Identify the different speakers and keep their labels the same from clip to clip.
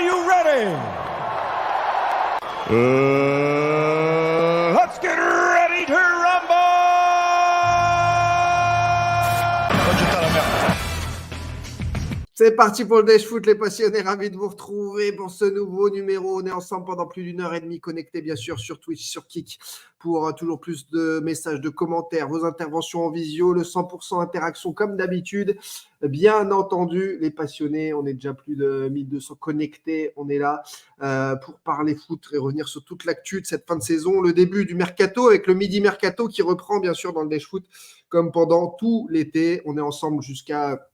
Speaker 1: you ready? Let's get ready to rumble!
Speaker 2: C'est parti pour le Dash Foot, les passionnés, ravis de vous retrouver pour ce nouveau numéro. On est ensemble pendant plus d'une heure et demie, connectés bien sûr sur Twitch, sur Kick, pour toujours plus de messages, de commentaires, vos interventions en visio, le 100% interaction comme d'habitude. Bien entendu, les passionnés, on est déjà plus de 1200 connectés, on est là pour parler foot et revenir sur toute l'actu de cette fin de saison, le début du mercato avec le midi mercato qui reprend bien sûr dans le Dash Foot comme pendant tout l'été. On est ensemble jusqu'à...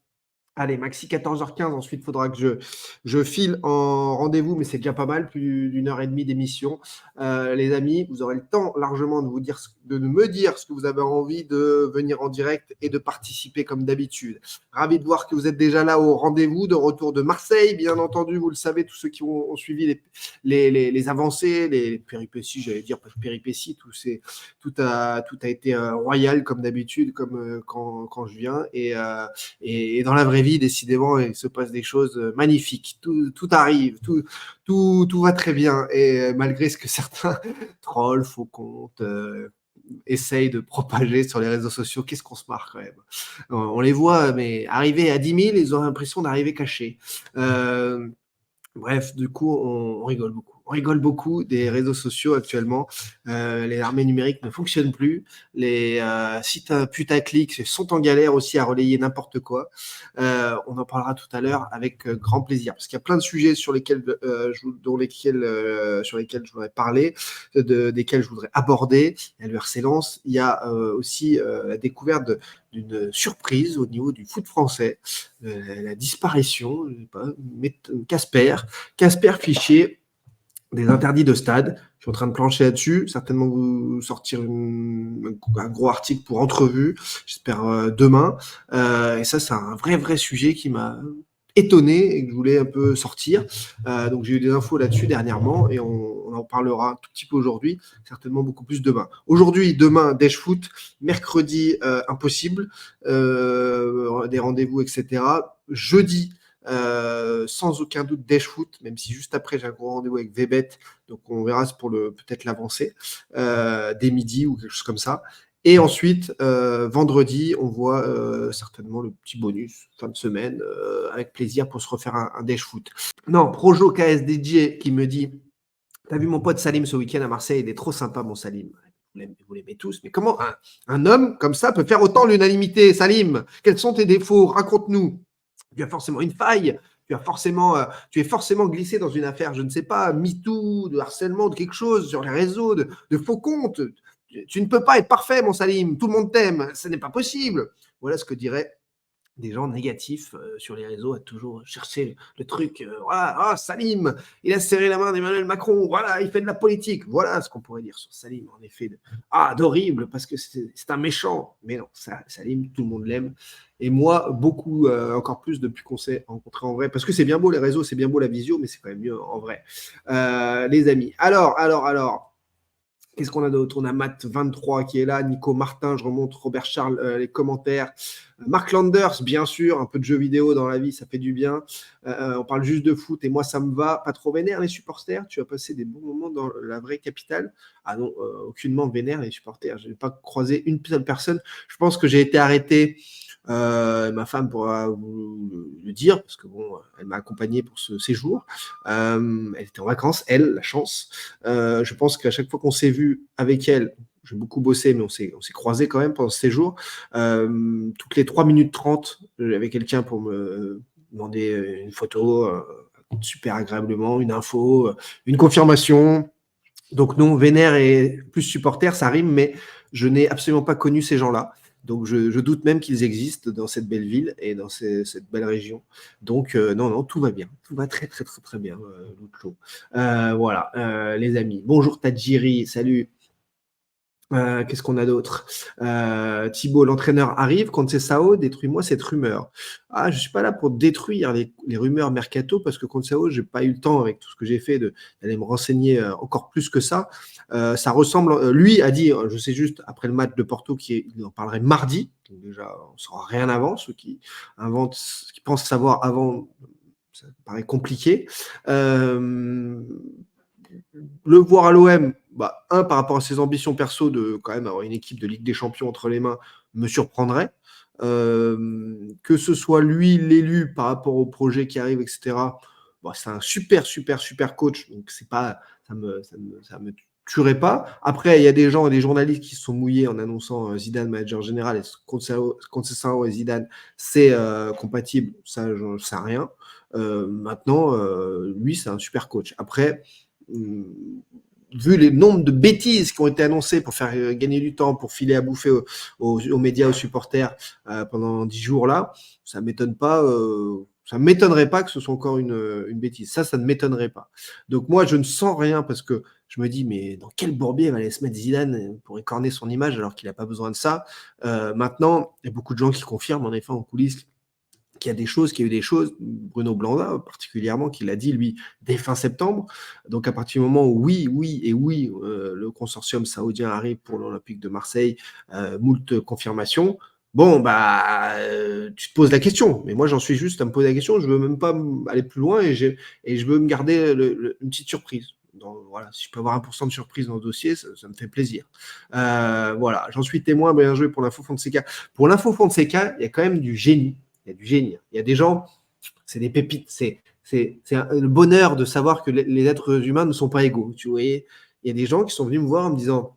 Speaker 2: Allez, maxi 14h15, ensuite il faudra que je file en rendez-vous, mais c'est déjà pas mal, plus d'une heure et demie d'émission. Les amis, vous aurez le temps largement de me dire ce que vous avez envie de venir en direct et de participer comme d'habitude. Ravi de voir que vous êtes déjà là au rendez-vous, de retour de Marseille, bien entendu, vous le savez, tous ceux qui ont suivi les avancées, les péripéties, j'allais dire pas de péripéties, tout a été royal comme d'habitude, comme quand je viens, et dans la vraie vie, décidément, il se passe des choses magnifiques. Tout arrive, tout va très bien. Et malgré ce que certains trolls, faux comptes, essayent de propager sur les réseaux sociaux, qu'est-ce qu'on se marre quand même. On les voit, mais arriver à 10 000, ils ont l'impression d'arriver cachés. Bref, du coup, on rigole beaucoup. On rigole beaucoup des réseaux sociaux actuellement. Les armées numériques ne fonctionnent plus. Les sites putaclic sont en galère aussi à relayer n'importe quoi. On en parlera tout à l'heure avec grand plaisir, parce qu'il y a plein de sujets sur lesquels je voudrais parler, desquels je voudrais aborder. Il y a le RC Lens. Il y a aussi la découverte d'une surprise au niveau du foot français, la disparition, Casper Fichier, des interdits de stade. Je suis en train de plancher là-dessus, certainement vous sortir un gros article pour entrevue, j'espère demain. Et ça, c'est un vrai sujet qui m'a étonné et que je voulais un peu sortir. Donc j'ai eu des infos là-dessus dernièrement et on en parlera un tout petit peu aujourd'hui, certainement beaucoup plus demain. Demain, Dash Foot, mercredi, impossible, des rendez-vous, etc. Jeudi, sans aucun doute Dash Foot, même si juste après j'ai un gros rendez-vous avec Vbet, donc on verra pour peut-être l'avancée dès midi ou quelque chose comme ça. Et ensuite, vendredi, on voit certainement le petit bonus fin de semaine, avec plaisir pour se refaire un Dash Foot. Non, Projo KSDJ qui me dit: t'as vu mon pote Salim ce week-end à Marseille, il est trop sympa mon Salim. Vous l'aimez tous, mais comment un homme comme ça peut faire autant l'unanimité? Salim, quels sont tes défauts? Raconte-nous. Tu as forcément une faille, tu es forcément glissé dans une affaire, je ne sais pas, MeToo, de harcèlement, de quelque chose sur les réseaux, de faux comptes. Tu ne peux pas être parfait, mon Salim, tout le monde t'aime, ce n'est pas possible. Voilà ce que diraient des gens négatifs sur les réseaux, à toujours chercher le truc. Voilà, Salim, il a serré la main d'Emmanuel Macron, voilà, il fait de la politique. Voilà ce qu'on pourrait dire sur Salim, en effet. D'horrible, parce que c'est un méchant. Mais non, Salim, tout le monde l'aime. Et moi, beaucoup, encore plus depuis qu'on s'est rencontrés en vrai. Parce que c'est bien beau les réseaux, c'est bien beau la visio, mais c'est quand même mieux en vrai. Les amis. Alors. Qu'est-ce qu'on a d'autre? On a Matt23 qui est là, Nico Martin, je remonte, Robert Charles, les commentaires. Mark Landers, bien sûr, un peu de jeux vidéo dans la vie, ça fait du bien. On parle juste de foot et moi, ça me va. Pas trop vénère les supporters, tu as passé des bons moments dans la vraie capitale. Ah non, aucunement vénère les supporters. Je n'ai pas croisé une seule personne. Je pense que j'ai été arrêté. Ma femme pourra vous le dire, parce que bon, elle m'a accompagné pour ce séjour. Elle était en vacances, elle, la chance. Je pense qu'à chaque fois qu'on s'est vu avec elle, j'ai beaucoup bossé, mais on s'est croisés quand même pendant ce séjour. Toutes les 3 minutes 30, j'avais quelqu'un pour me demander une photo, super agréablement, une info, une confirmation. Donc non, vénère et plus supporter, ça rime, mais je n'ai absolument pas connu ces gens-là. Donc je doute même qu'ils existent dans cette belle ville et dans cette belle région. Donc non, tout va bien. Tout va très bien, Loutlo. Voilà, les amis. Bonjour Tadjiri, salut. Qu'est-ce qu'on a d'autre? Thibaut, l'entraîneur arrive, Conceição, détruis-moi cette rumeur. Je ne suis pas là pour détruire les rumeurs mercato, parce que Conceição, je n'ai pas eu le temps, avec tout ce que j'ai fait, d'aller me renseigner encore plus que ça. Ça ressemble, lui a dit, je sais juste, après le match de Porto, il en parlerait mardi, donc déjà, on ne saura rien avant, ceux qui pensent savoir avant, ça me paraît compliqué. Le voir à l'OM, par rapport à ses ambitions perso de quand même avoir une équipe de Ligue des Champions entre les mains, me surprendrait. Que ce soit lui l'élu par rapport au projet qui arrive, etc. C'est un super, super, super coach, donc c'est pas, ça me tuerait pas. Après, il y a des gens et des journalistes qui se sont mouillés en annonçant Zidane manager général et Conceição et Zidane, c'est compatible, ça, j'en sais rien. Maintenant, lui, c'est un super coach. Après, vu les nombres de bêtises qui ont été annoncées pour faire gagner du temps, pour filer à bouffer aux médias, aux supporters pendant 10 jours là, ça m'étonne pas. Ça ne m'étonnerait pas que ce soit encore une bêtise. Ça ne m'étonnerait pas. Donc moi, je ne sens rien parce que je me dis, mais dans quel bourbier va aller se mettre Zidane pour écorner son image alors qu'il n'a pas besoin de ça. Maintenant, il y a beaucoup de gens qui confirment en effet en coulisses qu'il y a eu des choses, Bruno Blanda particulièrement, qui l'a dit, lui, dès fin septembre. Donc, à partir du moment où oui, le consortium saoudien arrive pour l'Olympique de Marseille, moult confirmations, tu te poses la question. Mais moi, j'en suis juste à me poser la question. Je ne veux même pas aller plus loin et je veux me garder une petite surprise. Voilà, si je peux avoir 1% de surprise dans le dossier, ça me fait plaisir. Voilà, j'en suis témoin. Bien joué pour l'info Fonseca. Pour l'info Fonseca, il y a quand même du génie. Il y a du génie. Il y a des gens, c'est des pépites. C'est le bonheur de savoir que les êtres humains ne sont pas égaux. Tu vois, il y a des gens qui sont venus me voir en me disant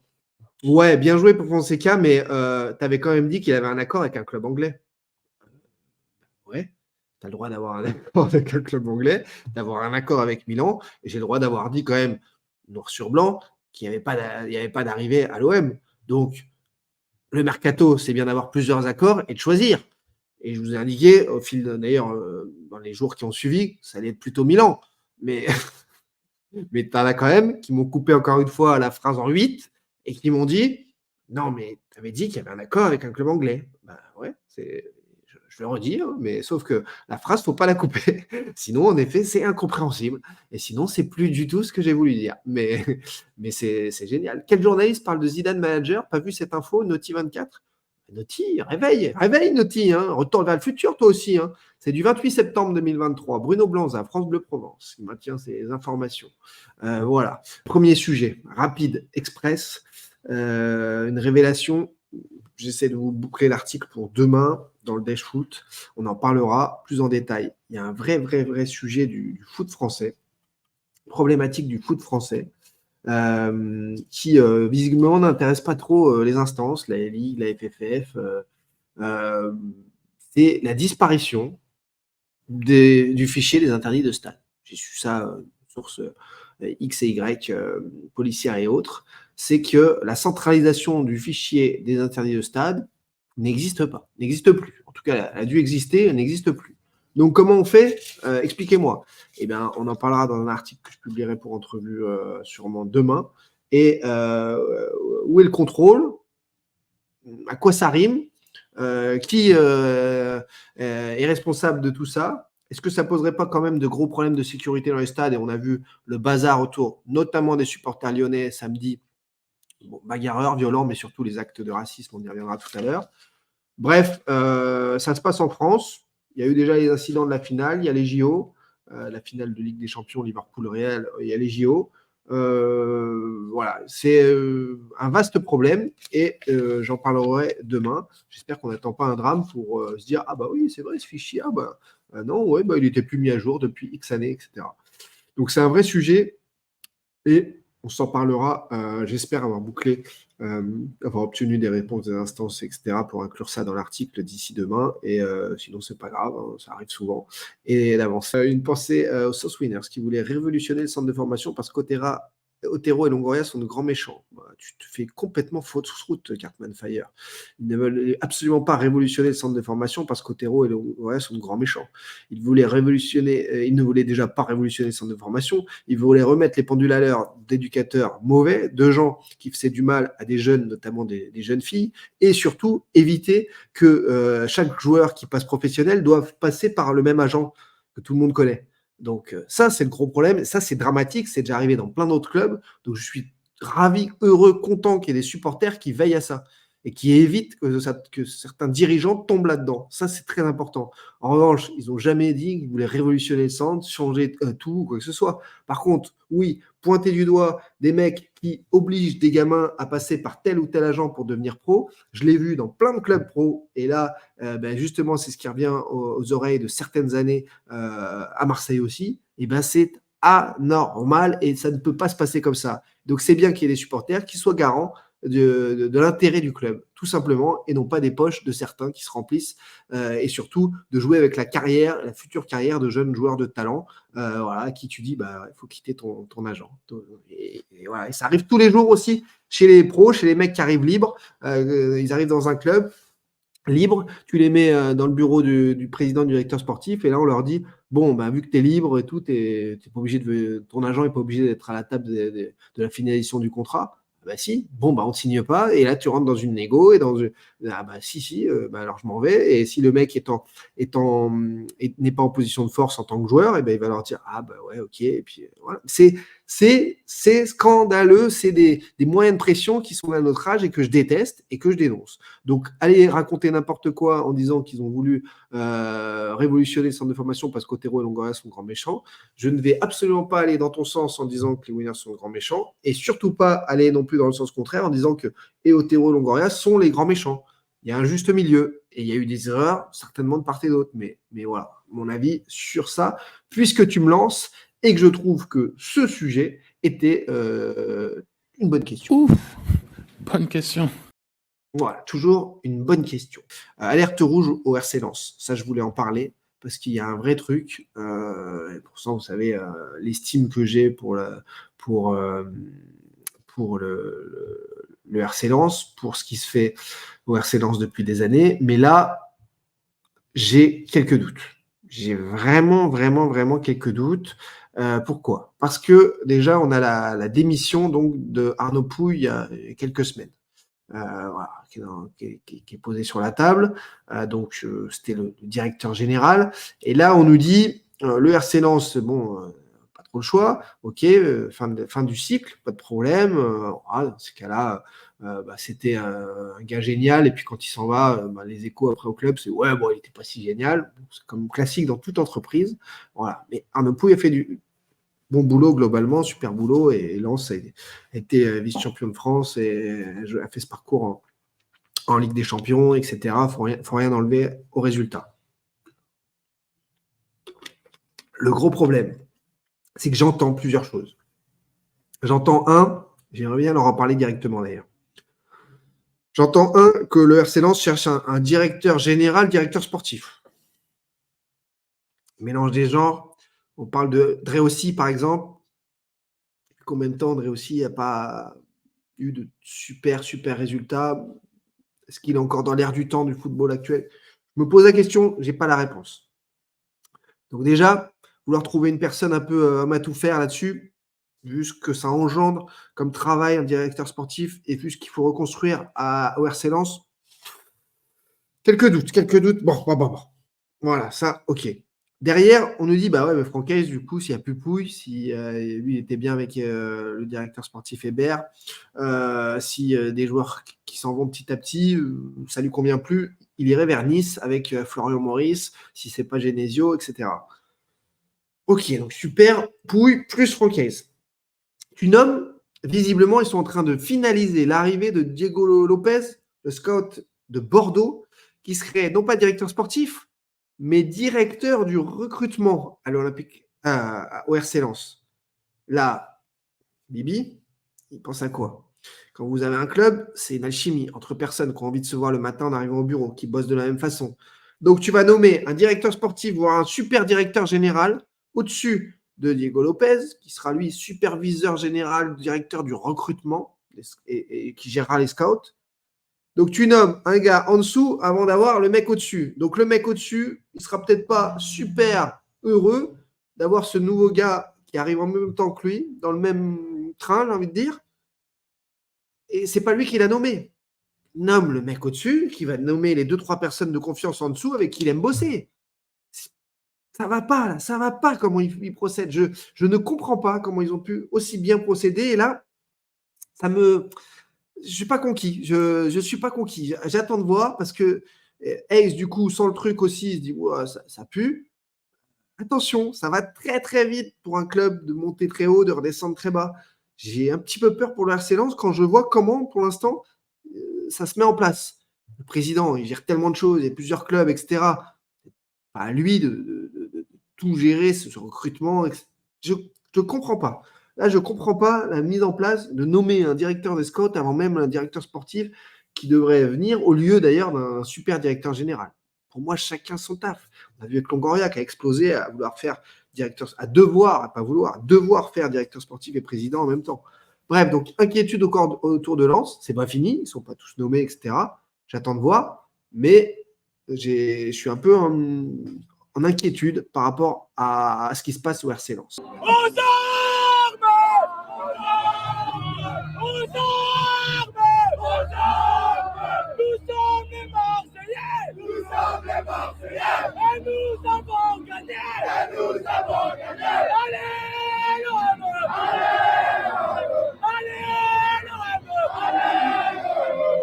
Speaker 2: ouais, bien joué pour Fonseca, mais tu avais quand même dit qu'il avait un accord avec un club anglais. Ouais, tu as le droit d'avoir un accord avec un club anglais, d'avoir un accord avec Milan, et j'ai le droit d'avoir dit quand même, noir sur blanc, qu'il n'y avait pas d'arrivée à l'OM. Donc, le mercato, c'est bien d'avoir plusieurs accords et de choisir. Et je vous ai indiqué, au fil d'ailleurs, dans les jours qui ont suivi, ça allait être plutôt Milan. Mais, mais tu en as quand même qui m'ont coupé encore une fois la phrase en 8 et qui m'ont dit non, mais tu avais dit qu'il y avait un accord avec un club anglais. Ouais, je le redis, hein, mais sauf que la phrase, il ne faut pas la couper. Sinon, en effet, c'est incompréhensible. Et sinon, c'est plus du tout ce que j'ai voulu dire. Mais c'est génial. Quel journaliste parle de Zidane manager? Pas vu cette info, Naughty24? Naughty, réveille Naughty, hein. Retourne vers le futur toi aussi. Hein. C'est du 28 septembre 2023. Bruno Blanza, France Bleu Provence, qui maintient ces informations. Voilà. Premier sujet, rapide, express. Une révélation. J'essaie de vous boucler l'article pour demain dans le Dash Foot. On en parlera plus en détail. Il y a un vrai sujet du foot français, problématique du foot français. Qui visiblement n'intéresse pas trop les instances, la Ligue, la FFF. C'est la disparition du fichier des interdits de stade. J'ai su ça, source X et Y, policières et autres. C'est que la centralisation du fichier des interdits de stade n'existe plus. En tout cas, elle a dû exister, elle n'existe plus. Donc, comment on fait? Expliquez-moi. Eh bien, on en parlera dans un article que je publierai pour Entrevue sûrement demain. Et où est le contrôle? À quoi ça rime? Qui est responsable de tout ça? Est-ce que ça ne poserait pas quand même de gros problèmes de sécurité dans les stades? Et on a vu le bazar autour, notamment des supporters lyonnais samedi. Bagarreurs, violents, mais surtout les actes de racisme, on y reviendra tout à l'heure. Bref, ça se passe en France. Il y a eu déjà les incidents de la finale, il y a les JO, la finale de Ligue des Champions, Liverpool-Real, il y a les JO. Voilà, c'est un vaste problème et j'en parlerai demain. J'espère qu'on n'attend pas un drame pour se dire ah bah oui, c'est vrai ce fichier, non, ouais, il n'était plus mis à jour depuis X années, etc. Donc c'est un vrai sujet et on s'en parlera. J'espère avoir bouclé, avoir obtenu des réponses des instances, etc., pour inclure ça dans l'article d'ici demain. Et sinon, c'est pas grave, hein, ça arrive souvent. Et d'avance. Une pensée aux Sauce Winners qui voulaient révolutionner le centre de formation parce qu'Otero et Longoria sont de grands méchants. Tu te fais complètement fausse route, Cartman Fire. Ils ne veulent absolument pas révolutionner le centre de formation parce qu'Otero et Longoria sont de grands méchants. Ils ne voulaient déjà pas révolutionner le centre de formation. Ils voulaient remettre les pendules à l'heure d'éducateurs mauvais, de gens qui faisaient du mal à des jeunes, notamment des jeunes filles, et surtout éviter que chaque joueur qui passe professionnel doive passer par le même agent que tout le monde connaît. Donc ça, c'est le gros problème. Ça, c'est dramatique. C'est déjà arrivé dans plein d'autres clubs. Donc je suis ravi, heureux, content qu'il y ait des supporters qui veillent à ça. et qui évite que certains dirigeants tombent là-dedans. Ça, c'est très important. En revanche, ils n'ont jamais dit qu'ils voulaient révolutionner le centre, changer tout ou quoi que ce soit. Par contre, oui, pointer du doigt des mecs qui obligent des gamins à passer par tel ou tel agent pour devenir pro, je l'ai vu dans plein de clubs pro, et là, justement, c'est ce qui revient aux oreilles de certaines années à Marseille aussi, et ben c'est anormal et ça ne peut pas se passer comme ça. Donc c'est bien qu'il y ait des supporters qui soient garants de l'intérêt du club, tout simplement, et non pas des poches de certains qui se remplissent, et surtout de jouer avec la future carrière de jeunes joueurs de talent, voilà, qui tu dis, bah, il faut quitter ton agent. Et voilà, et ça arrive tous les jours aussi chez les pros, chez les mecs qui arrivent libres, ils arrivent dans un club libre, tu les mets dans le bureau du président, du directeur sportif, et là on leur dit, bon, bah, vu que tu es libre et tout, t'es pas obligé ton agent n'est pas obligé d'être à la table de la finalisation du contrat. Bah si, bon, bah on ne signe pas, et là tu rentres dans une négo, et ah bah si, bah alors je m'en vais, et si le mec n'est pas en position de force en tant que joueur, et ben il va leur dire, ah bah ouais, ok, et puis voilà. C'est scandaleux, c'est des moyens de pression qui sont à notre âge et que je déteste et que je dénonce. Donc, aller raconter n'importe quoi en disant qu'ils ont voulu révolutionner le centre de formation parce qu'Otero et Longoria sont grands méchants, je ne vais absolument pas aller dans ton sens en disant que les winners sont grands méchants, et surtout pas aller non plus dans le sens contraire en disant que Otero et Longoria sont les grands méchants. Il y a un juste milieu, et il y a eu des erreurs, certainement de part et d'autre, mais voilà, mon avis sur ça, puisque tu me lances et que je trouve que ce sujet était une bonne question.
Speaker 3: Ouf, bonne question.
Speaker 2: Voilà, toujours une bonne question. Alerte rouge au RC Lens. Ça, je voulais en parler parce qu'il y a un vrai truc. Pour ça, vous savez, l'estime que j'ai pour le RC Lens, pour ce qui se fait au RC Lens depuis des années. Mais là, j'ai quelques doutes. J'ai vraiment quelques doutes. Pourquoi ? Parce que déjà, on a la démission donc de Arnaud Pouille il y a quelques semaines. Voilà, qui est posé sur la table. Donc, c'était le directeur général. Et là, on nous dit, le RC Lens, bon, pas trop le choix. Ok, fin du cycle, pas de problème. Voilà, dans ces cas-là, c'était un gars génial. Et puis, quand il s'en va, les échos après au club, c'est ouais, bon, il n'était pas si génial. C'est comme classique dans toute entreprise. Voilà. Mais Arnaud Pouille a fait du bon boulot globalement, super boulot, et Lens a été vice-champion de France et a fait ce parcours en Ligue des Champions, etc. Faut rien enlever au résultat. Le gros problème, c'est que j'entends plusieurs choses. J'entends j'aimerais bien leur en parler directement d'ailleurs. J'entends que le RC Lens cherche un directeur général, directeur sportif. Mélange des genres. On parle de Driussi, par exemple. Combien de temps Driussi n'a pas eu de super résultats? Est-ce qu'il est encore dans l'air du temps du football actuel? Je me pose la question, je n'ai pas la réponse. Donc déjà, vouloir trouver une personne un peu homme à tout faire là-dessus, vu ce que ça engendre comme travail, un directeur sportif, et vu ce qu'il faut reconstruire au RC Lens, quelques doutes. Bon. Voilà, ça, ok. Derrière, on nous dit, bah ouais, mais Francaise, du coup, s'il n'y a plus Pouille, si lui il était bien avec le directeur sportif Hébert, si des joueurs qui s'en vont petit à petit, ça lui convient plus, il irait vers Nice avec Florian Maurice, si c'est pas Genesio, etc. Ok, donc super, Pouille plus Francaise. Tu nommes, visiblement, ils sont en train de finaliser l'arrivée de Diego Lopez, le scout de Bordeaux, qui serait non pas directeur sportif, mais directeur du recrutement à l'Olympique, au RC Lens. Là, Bibi, il pense à quoi? Quand vous avez un club, c'est une alchimie entre personnes qui ont envie de se voir le matin en arrivant au bureau, qui bossent de la même façon. Donc, tu vas nommer un directeur sportif, voire un super directeur général, au-dessus de Diego Lopez, qui sera lui superviseur général, directeur du recrutement, et qui gérera les scouts. Donc, tu nommes un gars en dessous avant d'avoir le mec au-dessus. Donc, le mec au-dessus, il ne sera peut-être pas super heureux d'avoir ce nouveau gars qui arrive en même temps que lui, dans le même train, j'ai envie de dire. Et ce n'est pas lui qui l'a nommé. Nomme le mec au-dessus, qui va nommer les 2-3 personnes de confiance en dessous avec qui il aime bosser. Ça va pas, là. Ça va pas comment ils procèdent. Je ne comprends pas comment ils ont pu aussi bien procéder. Et là, je suis pas conquis. Je suis pas conquis. J'attends de voir parce que Ace, du coup, sans le truc aussi, il se dit ouais, ça pue. Attention, ça va très très vite pour un club de monter très haut, de redescendre très bas. J'ai un petit peu peur pour le RC Lens quand je vois comment, pour l'instant, ça se met en place. Le président, il gère tellement de choses, il y a plusieurs clubs, etc. Pas à lui de tout gérer, ce recrutement. Je ne comprends pas. Là, je ne comprends pas la mise en place de nommer un directeur des scouts avant même un directeur sportif qui devrait venir au lieu d'ailleurs d'un super directeur général. Pour moi, chacun son taf. On a vu avec Longoria qui a explosé à vouloir faire directeur, à devoir, à pas vouloir, à devoir faire directeur sportif et président en même temps. Bref, donc inquiétude autour de Lens, c'est pas fini, ils ne sont pas tous nommés, etc. J'attends de voir, mais je suis un peu en inquiétude par rapport à ce qui se passe au RC Lens.
Speaker 1: Aux armes! Aux armes! Aux armes! Nous sommes les Marseillais! Nous sommes les Marseillais! Et nous avons gagné! Et nous avons gagné! Allez, l'OM! Allez, l'OM! Allez, l'OM! Allez, l'OM!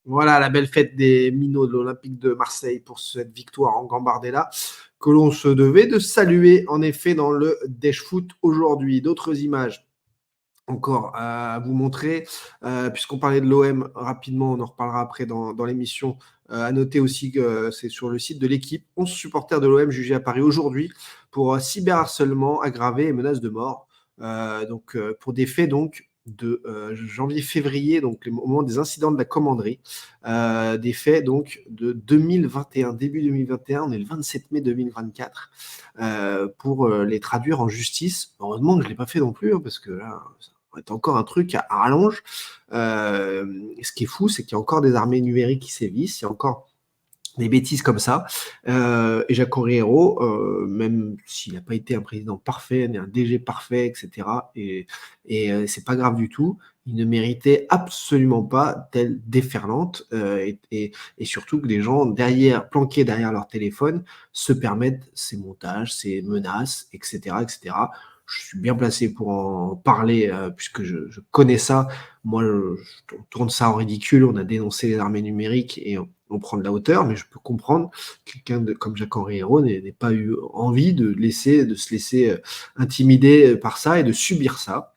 Speaker 2: Voilà la belle fête des minots de l'Olympique de Marseille pour cette victoire en Gambardella que l'on se devait de saluer en effet dans le Dash Foot aujourd'hui. D'autres images encore à vous montrer, puisqu'on parlait de l'OM rapidement, on en reparlera après dans l'émission. À noter aussi que c'est sur le site de l'équipe, 11 supporters de l'OM jugés à Paris aujourd'hui pour cyberharcèlement aggravé et menace de mort. Donc pour des faits donc de janvier-février, donc au moment des incidents de la commanderie, des faits donc de 2021, début 2021, on est le 27 mai 2024, pour les traduire en justice. Heureusement que je ne l'ai pas fait non plus, hein, parce que là, ça va être encore un truc à rallonge. Ce qui est fou, c'est qu'il y a encore des armées numériques qui sévissent, il y a encore des bêtises comme ça. Et Jacques Henriero, même s'il n'a pas été un président parfait, ni un DG parfait, etc., et c'est pas grave du tout, il ne méritait absolument pas telle déferlante, et surtout que des gens planqués derrière leur téléphone, se permettent ces montages, ces menaces, etc., etc. Je suis bien placé pour en parler, puisque je connais ça. Moi, je tourne ça en ridicule. On a dénoncé les armées numériques et on prend de la hauteur, mais je peux comprendre que quelqu'un comme Jacques-Henri Hérault n'ait pas eu envie de se laisser intimider par ça et de subir ça.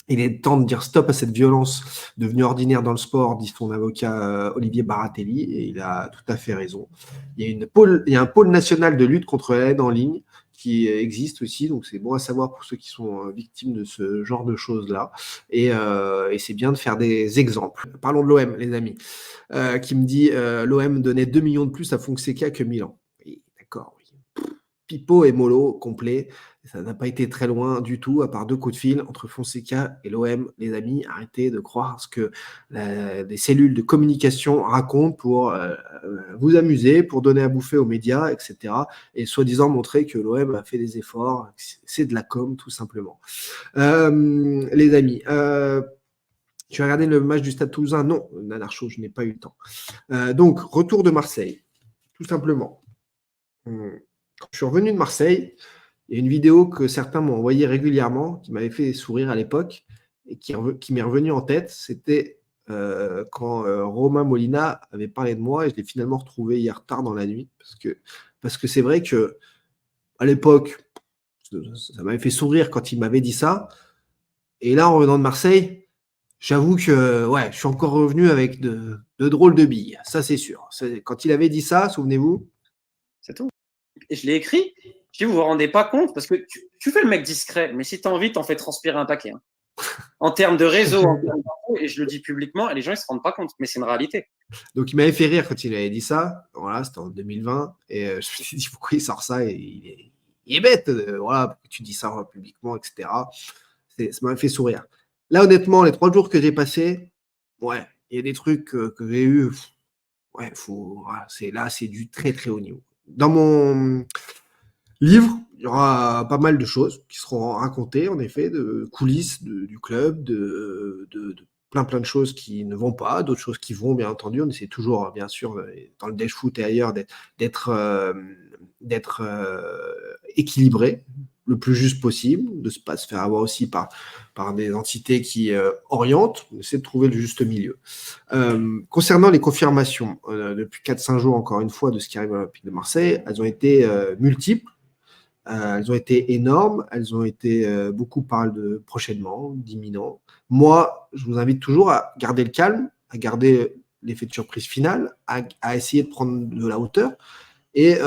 Speaker 2: Il est temps de dire stop à cette violence devenue ordinaire dans le sport, dit son avocat Olivier Baratelli, et il a tout à fait raison. Il y a un pôle national de lutte contre la haine en ligne qui existe aussi, donc c'est bon à savoir pour ceux qui sont victimes de ce genre de choses-là, et c'est bien de faire des exemples. Parlons de l'OM, les amis, qui me dit l'OM donnait 2 millions de plus à Fonseca que Milan. Oui, d'accord, oui. Pipo et Molo complet. Ça n'a pas été très loin du tout, à part 2 coups de fil entre Fonseca et l'OM. Les amis, arrêtez de croire ce que des cellules de communication racontent pour vous amuser, pour donner à bouffer aux médias, etc. Et soi-disant montrer que l'OM a fait des efforts. C'est de la com, tout simplement. Les amis, tu as regardé le match du Stade Toulousain? Non, Nanarcho, je n'ai pas eu le temps. Donc, retour de Marseille, tout simplement. Quand je suis revenu de Marseille, il y a une vidéo que certains m'ont envoyée régulièrement, qui m'avait fait sourire à l'époque, et qui m'est revenue en tête. C'était quand Romain Molina avait parlé de moi, et je l'ai finalement retrouvé hier tard dans la nuit, parce que c'est vrai que à l'époque, ça m'avait fait sourire quand il m'avait dit ça. Et là, en revenant de Marseille, j'avoue que ouais, je suis encore revenu avec de drôles de billes, ça c'est sûr. Quand il avait dit ça, souvenez-vous.
Speaker 4: C'est tout. Et je l'ai écrit. Je dis, vous vous rendez pas compte, parce que tu fais le mec discret, mais si tu as envie, t'en fais transpirer un paquet. Hein. En termes de réseau, en termes d'infos, et je le dis publiquement, et les gens ils se rendent pas compte, mais c'est une réalité.
Speaker 2: Donc il m'avait fait rire quand il avait dit ça. Voilà, c'était en 2020, et je me suis dit pourquoi il sort ça, et il est bête. Voilà, pourquoi tu dis ça publiquement, etc. Ça m'avait fait sourire. Là, honnêtement, les 3 jours que j'ai passés, ouais, il y a des trucs que j'ai eu. Ouais, voilà, c'est du très très haut niveau. Dans mon livre, il y aura pas mal de choses qui seront racontées, en effet, de coulisses du club, de plein de choses qui ne vont pas, d'autres choses qui vont, bien entendu. On essaie toujours, bien sûr, dans le Dash Foot et ailleurs, d'être d'être équilibré le plus juste possible, de ne pas se faire avoir aussi par des entités qui orientent, on essaie de trouver le juste milieu. Concernant les confirmations, depuis 4-5 jours, encore une fois, de ce qui arrive à l'Olympique de Marseille, elles ont été multiples, elles ont été énormes, elles ont été, beaucoup parlent de prochainement, d'imminent. Moi, je vous invite toujours à garder le calme, à garder l'effet de surprise finale, à essayer de prendre de la hauteur. Et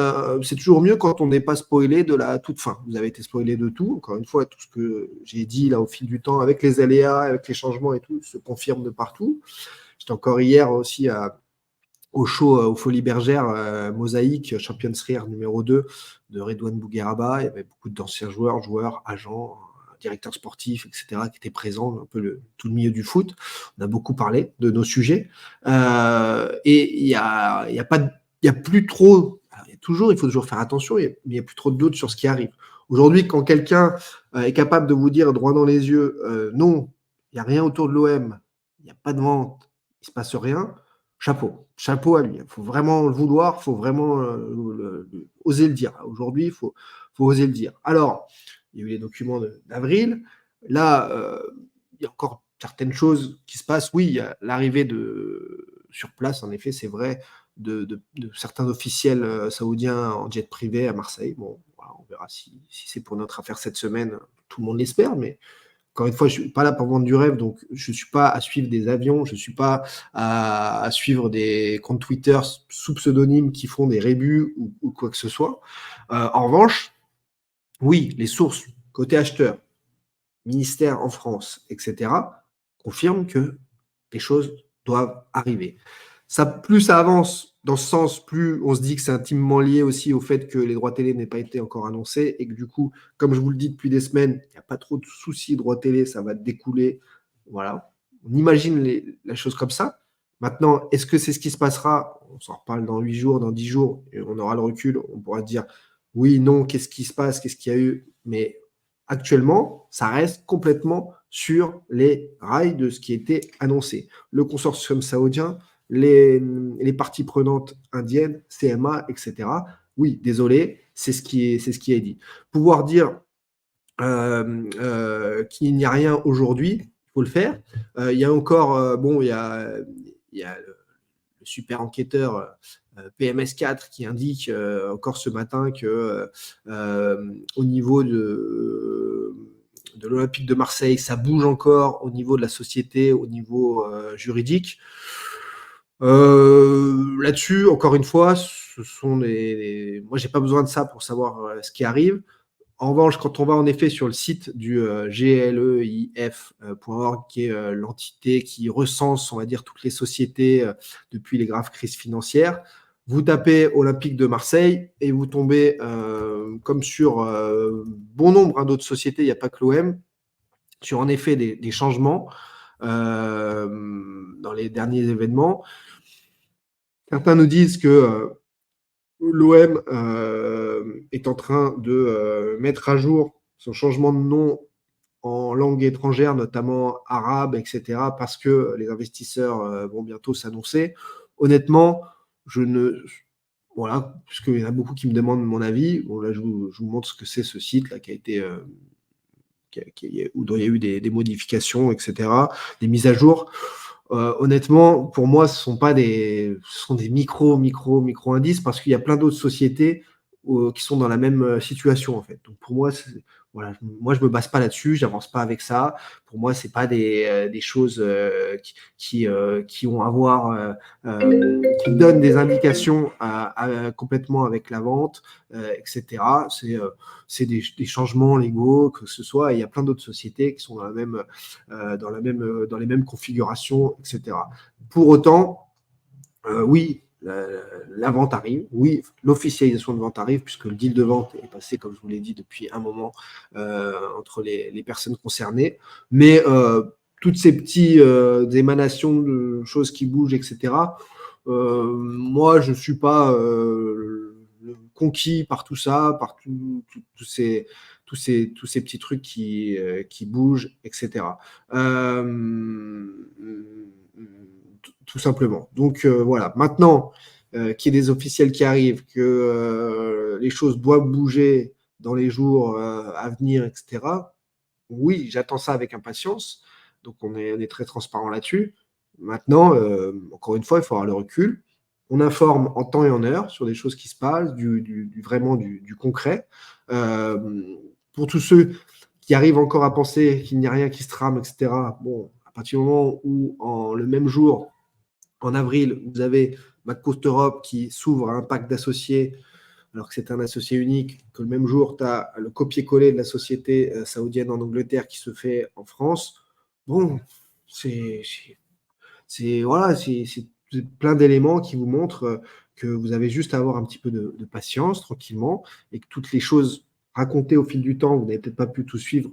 Speaker 2: c'est toujours mieux quand on n'est pas spoilé de la toute fin. Vous avez été spoilé de tout. Encore une fois, tout ce que j'ai dit là au fil du temps, avec les aléas, avec les changements et tout, se confirme de partout. J'étais encore hier aussi au show aux Folies Bergères, Mosaïque, Champions Rire numéro 2 de Redouane Bougueraba. Il y avait beaucoup d'anciens joueurs, agents, directeurs sportifs, etc., qui étaient présents, un peu tout le milieu du foot. On a beaucoup parlé de nos sujets. Et il y a plus trop. Il faut toujours faire attention, mais il n'y a plus trop de doutes sur ce qui arrive. Aujourd'hui, quand quelqu'un est capable de vous dire droit dans les yeux, non, il n'y a rien autour de l'OM, il n'y a pas de vente, il ne se passe rien, chapeau à lui. Il faut vraiment le vouloir, il faut vraiment oser le dire. Aujourd'hui, il faut oser le dire. Alors, il y a eu les documents d'avril. Là, il y a encore certaines choses qui se passent. Oui, il y a l'arrivée sur place, en effet, c'est vrai, de certains officiels saoudiens en jet privé à Marseille. Bon, voilà, on verra si c'est pour notre affaire cette semaine. Tout le monde l'espère, mais encore une fois, je ne suis pas là pour vendre du rêve, donc je ne suis pas à suivre des avions, je ne suis pas à suivre des comptes Twitter sous pseudonyme qui font des rébus ou quoi que ce soit. En revanche, oui, les sources côté acheteur, ministère en France, etc., confirment que les choses doivent arriver. Plus ça avance dans ce sens, plus on se dit que c'est intimement lié aussi au fait que les droits télé n'aient pas été encore annoncés et que du coup, comme je vous le dis depuis des semaines, il n'y a pas trop de soucis droits télé, ça va découler. Voilà. On imagine la chose comme ça. Maintenant, est-ce que c'est ce qui se passera? On s'en reparle dans 8 jours, dans 10 jours, et on aura le recul. On pourra dire oui, non, qu'est-ce qui se passe, qu'est-ce qu'il y a eu. Mais actuellement, ça reste complètement sur les rails de ce qui était annoncé. Le consortium saoudien, les parties prenantes indiennes, CMA, etc. Oui, désolé, c'est ce qui est dit. Pouvoir dire qu'il n'y a rien aujourd'hui, il faut le faire. Il y a encore, il y a le super enquêteur PMS4 qui indique encore ce matin que au niveau de l'Olympique de Marseille, ça bouge encore au niveau de la société, au niveau juridique. Là-dessus, encore une fois, ce sont moi, j'ai pas besoin de ça pour savoir ce qui arrive. En revanche, quand on va en effet sur le site du gleif.org, qui est l'entité qui recense, on va dire, toutes les sociétés depuis les graves crises financières, vous tapez Olympique de Marseille et vous tombez, comme sur bon nombre d'autres sociétés, il n'y a pas que l'OM, sur en effet des changements dans les derniers événements. Certains nous disent que l'OM est en train de mettre à jour son changement de nom en langue étrangère, notamment arabe, etc., parce que les investisseurs vont bientôt s'annoncer. Honnêtement, voilà, puisqu'il y en a beaucoup qui me demandent mon avis. Bon, là, je vous montre ce que c'est ce site là, qui a été dont il y a eu des modifications, etc., des mises à jour. Honnêtement, pour moi, ce sont des micro indices parce qu'il y a plein d'autres sociétés qui sont dans la même situation en fait. Donc pour moi, voilà, moi je me base pas là-dessus, j'avance pas avec ça. Pour moi, c'est pas des choses qui ont à voir, qui donnent des indications complètement avec la vente, etc. C'est des changements légaux que ce soit. Et il y a plein d'autres sociétés qui sont dans les mêmes configurations, etc. Pour autant, oui, la vente arrive, oui, l'officialisation de vente arrive, puisque le deal de vente est passé, comme je vous l'ai dit, depuis un moment entre les personnes concernées. Mais toutes ces petites émanations de choses qui bougent, etc., moi, je ne suis pas conquis par tout ça, par tous ces petits trucs qui bougent, etc. Tout simplement. Donc voilà. Maintenant, qu'il y ait des officiels qui arrivent, que les choses doivent bouger dans les jours à venir, etc. Oui, j'attends ça avec impatience. Donc, on est très transparent là-dessus. Maintenant, encore une fois, il faut avoir le recul. On informe en temps et en heure sur des choses qui se passent, vraiment du concret. Pour tous ceux qui arrivent encore à penser qu'il n'y a rien qui se trame, etc., bon, à partir du moment où, le même jour, en avril, vous avez MacPost Europe qui s'ouvre à un pack d'associés, alors que c'est un associé unique, que le même jour, tu as le copier-coller de la société saoudienne en Angleterre qui se fait en France. Bon, voilà, c'est plein d'éléments qui vous montrent que vous avez juste à avoir un petit peu de patience, tranquillement, et que toutes les choses racontées au fil du temps, vous n'avez peut-être pas pu tout suivre,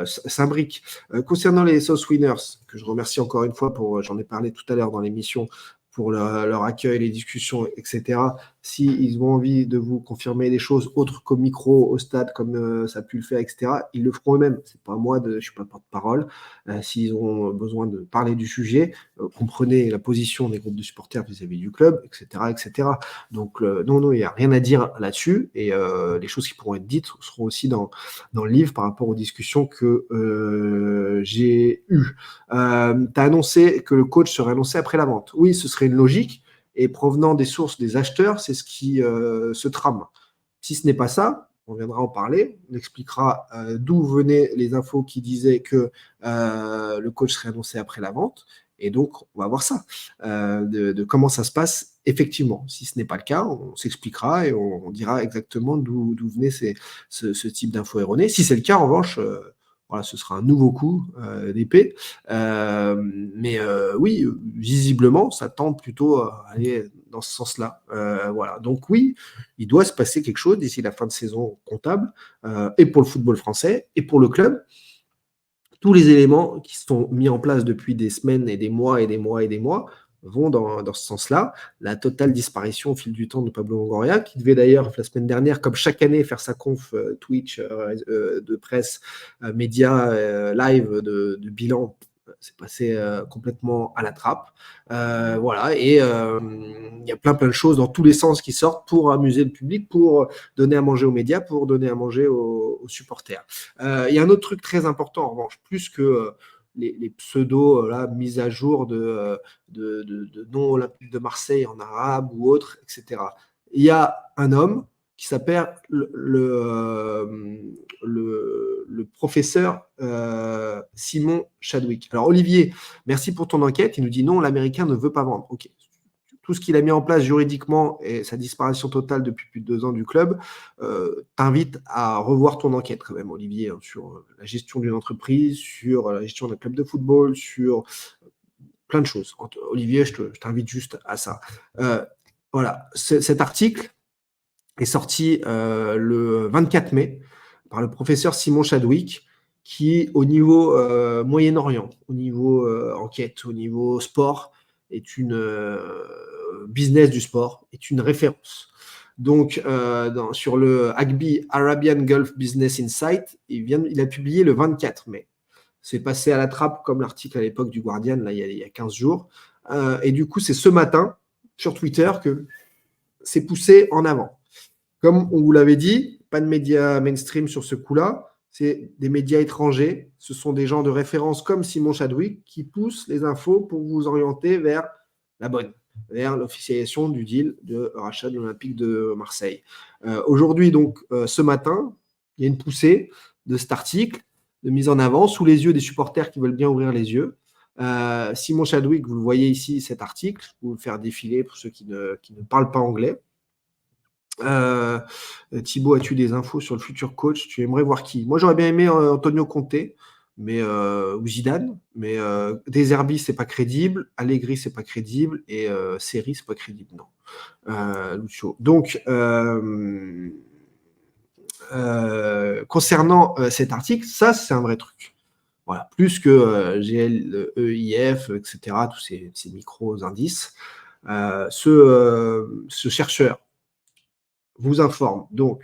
Speaker 2: s'imbriquent. Concernant les South Winners, que je remercie encore une fois j'en ai parlé tout à l'heure dans l'émission, pour leur accueil, les discussions, etc. S'ils ont envie de vous confirmer des choses autres qu'au micro, au stade, comme ça a pu le faire, etc., ils le feront eux-mêmes. C'est pas moi, je suis pas porte-parole. S'ils ont besoin de parler du sujet, comprenez la position des groupes de supporters vis-à-vis du club, etc., etc. Donc, non, il n'y a rien à dire là-dessus. Et les choses qui pourront être dites seront aussi dans le livre par rapport aux discussions que j'ai eues. Tu as annoncé que le coach serait annoncé après la vente. Oui, ce serait une logique, et provenant des sources des acheteurs, c'est ce qui se trame. Si ce n'est pas ça, on viendra en parler, on expliquera d'où venaient les infos qui disaient que le coach serait annoncé après la vente, et donc on va voir ça, de comment ça se passe effectivement. Si ce n'est pas le cas, on s'expliquera et on dira exactement d'où venait ce type d'infos erronées. Si c'est le cas, en revanche, voilà, ce sera un nouveau coup d'épée. Mais oui, visiblement, ça tend plutôt à aller dans ce sens-là. Voilà. Donc oui, il doit se passer quelque chose d'ici la fin de saison comptable, et pour le football français, et pour le club. Tous les éléments qui sont mis en place depuis des semaines et des mois et des mois et des mois vont dans ce sens-là. La totale disparition au fil du temps de Pablo Longoria, qui devait d'ailleurs la semaine dernière, comme chaque année, faire sa conf Twitch de presse, média live de bilan. C'est passé complètement à la trappe. Voilà, et il y a plein de choses dans tous les sens qui sortent pour amuser le public, pour donner à manger aux médias, pour donner à manger aux supporters. Il y a un autre truc très important, en revanche, plus que les pseudos mises à jour de non Olympique de Marseille en arabe ou autre, etc. Il y a un homme qui s'appelle le professeur Simon Chadwick. Alors Olivier, merci pour ton enquête. Il nous dit non, l'Américain ne veut pas vendre. Ok. Tout ce qu'il a mis en place juridiquement et sa disparition totale depuis plus de 2 ans du club t'invite à revoir ton enquête quand même, Olivier, hein, sur la gestion d'une entreprise, sur la gestion d'un club de football, sur plein de choses. Olivier, je t'invite juste à ça. Voilà, cet article est sorti le 24 mai par le professeur Simon Chadwick, qui, au niveau Moyen-Orient, au niveau enquête, au niveau sport, est une business du sport, est une référence. Donc, sur le AGBI, Arabian Gulf Business Insight, il a publié le 24 mai. C'est passé à la trappe comme l'article à l'époque du Guardian, là, il y a 15 jours. Et du coup, c'est ce matin, sur Twitter, que c'est poussé en avant. Comme on vous l'avait dit, pas de médias mainstream sur ce coup-là, c'est des médias étrangers. Ce sont des gens de référence comme Simon Chadwick qui poussent les infos pour vous orienter vers la bonne, vers l'officialisation du deal de rachat de l'Olympique de Marseille. Aujourd'hui, donc, ce matin, il y a une poussée de cet article, de mise en avant, sous les yeux des supporters qui veulent bien ouvrir les yeux. Simon Chadwick, vous le voyez ici, cet article, je vais vous le faire défiler pour ceux qui ne parlent pas anglais. Thibaut, as-tu des infos sur le futur coach? Tu aimerais voir qui? Moi, j'aurais bien aimé Antonio Conte, ou Zidane, mais De Zerbi, c'est pas crédible, Allegri, c'est pas crédible, et Seri, c'est pas crédible, non. Lucio. Donc, concernant cet article, ça, c'est un vrai truc. Voilà, plus que GL, EIF, etc., tous ces micros-indices. Ce chercheur vous informe. Donc,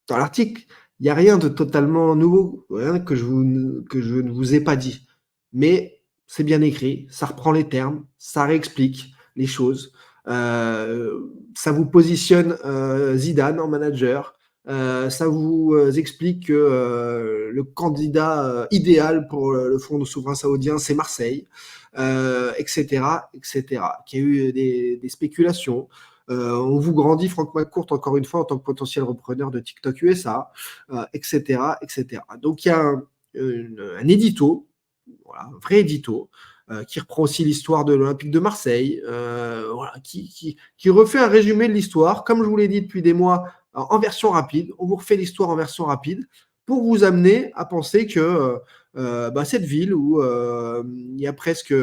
Speaker 2: dans l'article, il n'y a rien de totalement nouveau, rien que je ne vous ai pas dit. Mais c'est bien écrit, ça reprend les termes, ça réexplique les choses. Ça vous positionne Zidane en manager. Ça vous explique que le candidat idéal pour le fonds souverain saoudien, c'est Marseille, etc., etc. Qu'il y a eu des spéculations. On vous grandit Franck McCourt, encore une fois, en tant que potentiel repreneur de TikTok USA, etc., etc. Donc, il y a un édito, voilà, un vrai édito, qui reprend aussi l'histoire de l'Olympique de Marseille, voilà, qui refait un résumé de l'histoire, comme je vous l'ai dit depuis des mois, en version rapide. On vous refait l'histoire en version rapide pour vous amener à penser que cette ville où il y a presque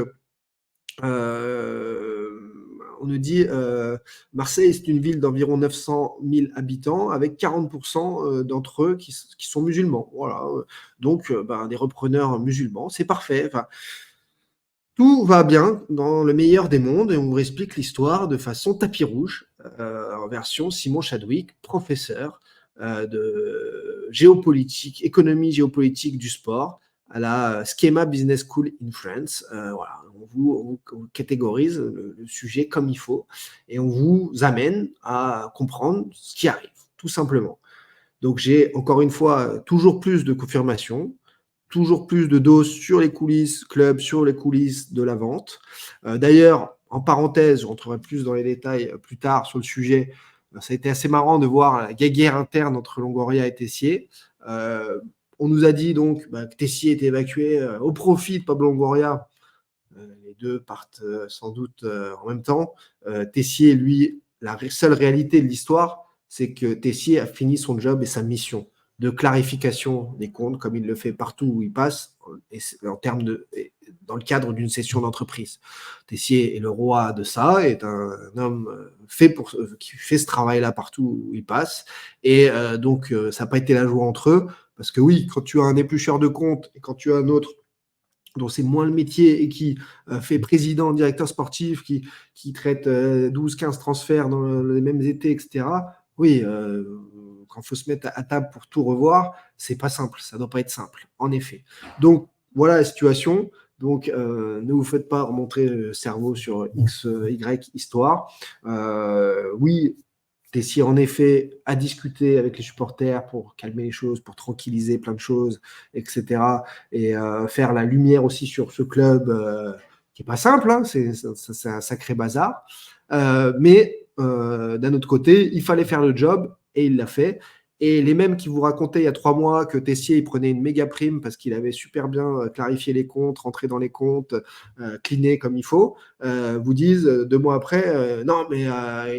Speaker 2: on nous dit Marseille, c'est une ville d'environ 900 000 habitants, avec 40% d'entre eux qui sont musulmans. Voilà. Donc, des repreneurs musulmans, c'est parfait. Enfin, tout va bien dans le meilleur des mondes et on vous explique l'histoire de façon tapis rouge, en version Simon Chadwick, professeur de géopolitique, économie géopolitique du sport à la Schema Business School in France. Voilà, on vous catégorise le sujet comme il faut et on vous amène à comprendre ce qui arrive, tout simplement. Donc j'ai encore une fois toujours plus de confirmations, toujours plus de doses sur les coulisses club, sur les coulisses de la vente. D'ailleurs, en parenthèse, je rentrerai plus dans les détails plus tard sur le sujet. Ça a été assez marrant de voir la guerre interne entre Longoria et Tessier. On nous a dit donc que Tessier était évacué au profit de Pablo Longoria. Les deux partent sans doute en même temps. Tessier, lui, la seule réalité de l'histoire, c'est que Tessier a fini son job et sa mission de clarification des comptes, comme il le fait partout où il passe, et dans le cadre d'une session d'entreprise. Tessier est le roi de ça, est un homme qui fait ce travail-là partout où il passe, et donc ça n'a pas été la joie entre eux, parce que oui, quand tu as un éplucheur de comptes et quand tu as un autre dont c'est moins le métier et qui fait président, directeur sportif, qui traite 12-15 transferts dans les mêmes étés, etc. Oui, quand il faut se mettre à table pour tout revoir, c'est pas simple, ça doit pas être simple, en effet. Donc, voilà la situation. Donc, ne vous faites pas remonter le cerveau sur X, Y histoire. Oui, Tessier, en effet, a discuté avec les supporters pour calmer les choses, pour tranquilliser plein de choses, etc. Et faire la lumière aussi sur ce club qui n'est pas simple, hein, c'est un sacré bazar. Mais d'un autre côté, il fallait faire le job et il l'a fait. Et les mêmes qui vous racontaient il y a 3 mois que Tessier il prenait une méga prime parce qu'il avait super bien clarifié les comptes, rentré dans les comptes, cleané comme il faut, vous disent 2 mois après, non, mais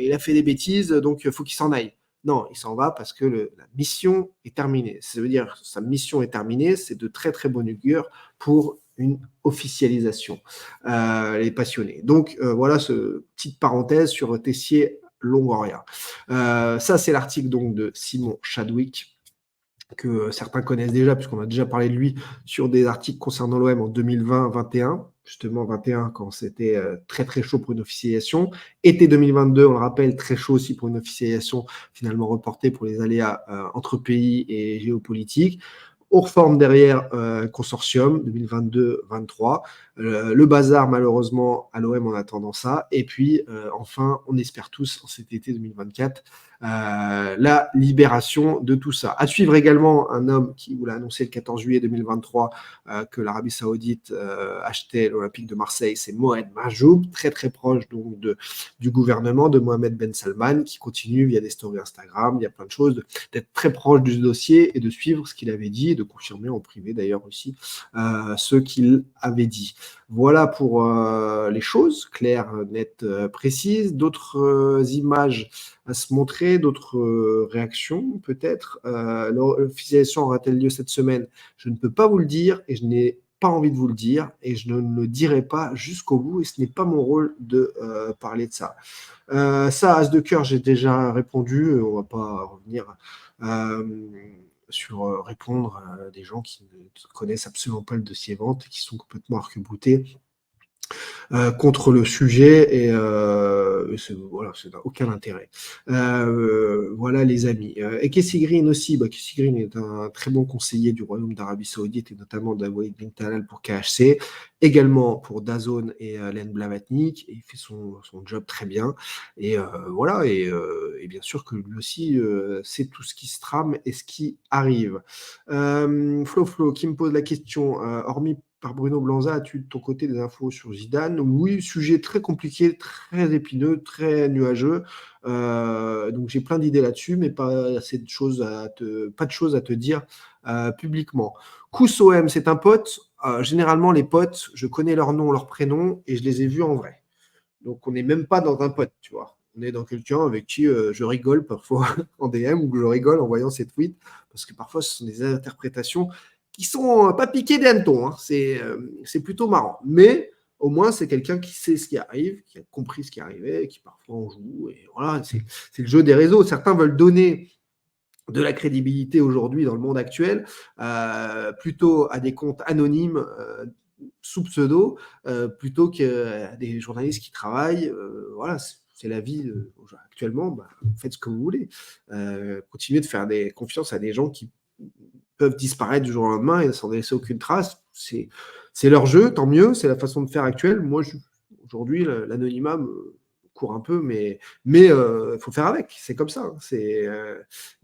Speaker 2: il a fait des bêtises, donc il faut qu'il s'en aille. Non, il s'en va parce que la mission est terminée. Ça veut dire que sa mission est terminée, c'est de très très bon augure pour une officialisation, les passionnés. Donc voilà ce petite parenthèse sur Tessier Longoria. Ça, c'est l'article donc de Simon Chadwick que certains connaissent déjà, puisqu'on a déjà parlé de lui sur des articles concernant l'OM en 2020-21, justement 21 quand c'était très très chaud pour une officialisation. Été 2022, on le rappelle, très chaud aussi pour une officialisation finalement reportée pour les aléas entre pays et géopolitique. On reforme derrière consortium 2022-23. Le bazar, malheureusement, à l'OM en attendant ça. Et puis, enfin, on espère tous, en cet été 2024, la libération de tout ça. À suivre également un homme qui vous l'a annoncé le 14 juillet 2023 que l'Arabie Saoudite achetait l'Olympique de Marseille, c'est Mohamed Majoub, très très proche donc du gouvernement de Mohamed Ben Salman, qui continue via des stories Instagram, il y a plein de choses, d'être très proche du dossier et de suivre ce qu'il avait dit, et de confirmer en privé d'ailleurs aussi ce qu'il avait dit. Voilà pour les choses claires, nettes, précises. D'autres images à se montrer, d'autres réactions peut-être. L'officialisation aura-t-elle lieu cette semaine? Je ne peux pas vous le dire et je n'ai pas envie de vous le dire et je ne le dirai pas jusqu'au bout et ce n'est pas mon rôle de parler de ça. Ça, As de cœur, j'ai déjà répondu. On ne va pas revenir sur répondre à des gens qui ne connaissent absolument pas le dossier vente et qui sont complètement arc-boutés contre le sujet et voilà, ça n'a aucun intérêt. Voilà les amis. Et Kessi Green aussi, Kessi Green est un très bon conseiller du Royaume d'Arabie Saoudite et notamment d'Awad bin Talal pour KHC, également pour DAZN et Len Blavatnik, et il fait son job très bien. Et voilà, et bien sûr que lui aussi sait tout ce qui se trame et ce qui arrive. Flo qui me pose la question, hormis par Bruno Blanza, as-tu de ton côté des infos sur Zidane? Oui, sujet très compliqué, très épineux, très nuageux. Donc j'ai plein d'idées là-dessus, mais pas assez de choses pas de choses à te dire publiquement. Koussoem, c'est un pote. Généralement, les potes, je connais leur nom, leur prénom, et je les ai vus en vrai. Donc on n'est même pas dans un pote, tu vois. On est dans quelqu'un avec qui je rigole parfois en DM ou que je rigole en voyant ses tweets, parce que parfois ce sont des interprétations qui sont pas piquées des hannetons. Hein. C'est plutôt marrant. Mais au moins, c'est quelqu'un qui sait ce qui arrive, qui a compris ce qui arrivait, qui parfois en joue. Et voilà, c'est le jeu des réseaux. Certains veulent donner de la crédibilité aujourd'hui dans le monde actuel, plutôt à des comptes anonymes sous pseudo, plutôt qu'à des journalistes qui travaillent. Voilà, c'est la vie actuellement. Faites ce que vous voulez. Continuez de faire confiance à des gens qui peuvent disparaître du jour au lendemain et sans laisser aucune trace. C'est leur jeu, tant mieux, c'est la façon de faire actuelle. Moi, aujourd'hui, l'anonymat me court un peu, mais faut faire avec, c'est comme ça. Hein.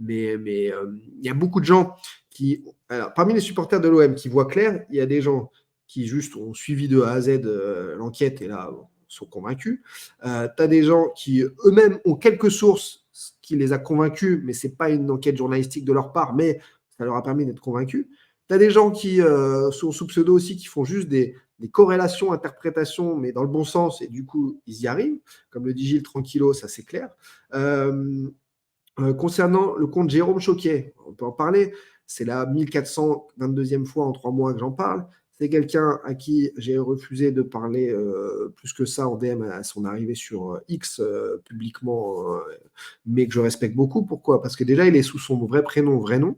Speaker 2: Mais il y a beaucoup de gens qui, alors, parmi les supporters de l'OM qui voient clair, il y a des gens qui juste ont suivi de A à Z l'enquête et là sont convaincus. Tu as des gens qui eux-mêmes ont quelques sources qui les a convaincus, mais c'est pas une enquête journalistique de leur part, mais ça leur a permis d'être convaincus. Tu as des gens qui sont sous pseudo aussi, qui font juste des corrélations, interprétations, mais dans le bon sens, et du coup, ils y arrivent. Comme le dit Gilles Tranquillo, ça c'est clair. Concernant le compte Jérôme Choquet, on peut en parler. C'est la 1422e fois en 3 mois que j'en parle. C'est quelqu'un à qui j'ai refusé de parler plus que ça en DM à son arrivée sur X publiquement, mais que je respecte beaucoup. Pourquoi? Parce que déjà, il est sous son vrai prénom, vrai nom.